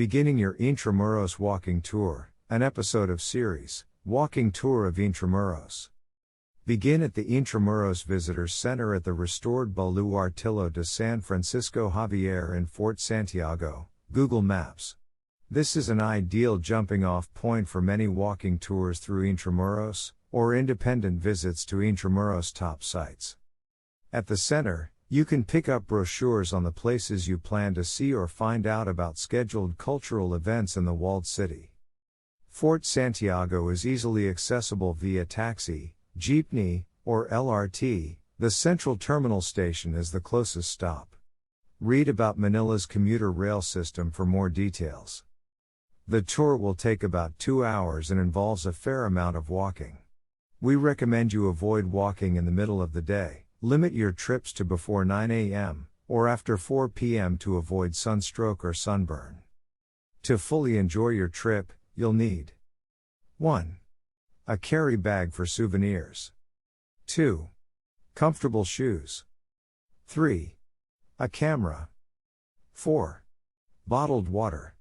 Beginning your Intramuros walking tour, an episode of series, Walking Tour of Intramuros. Begin at the Intramuros Visitors Center at the restored Baluartillo de San Francisco Javier in Fort Santiago, Google Maps. This is an ideal jumping-off point for many walking tours through Intramuros, or independent visits to Intramuros top sites. At the center, you can pick up brochures on the places you plan to see or find out about scheduled cultural events in the walled city. Fort Santiago is easily accessible via taxi, jeepney, or LRT. The central terminal station is the closest stop. Read about Manila's commuter rail system for more details. The tour will take about 2 hours and involves a fair amount of walking. We recommend you avoid walking in the middle of the day. Limit your trips to before 9 a.m., or after 4 p.m. to avoid sunstroke or sunburn. To fully enjoy your trip, you'll need 1. A carry bag for souvenirs. 2. Comfortable shoes. 3. A camera. 4. Bottled water.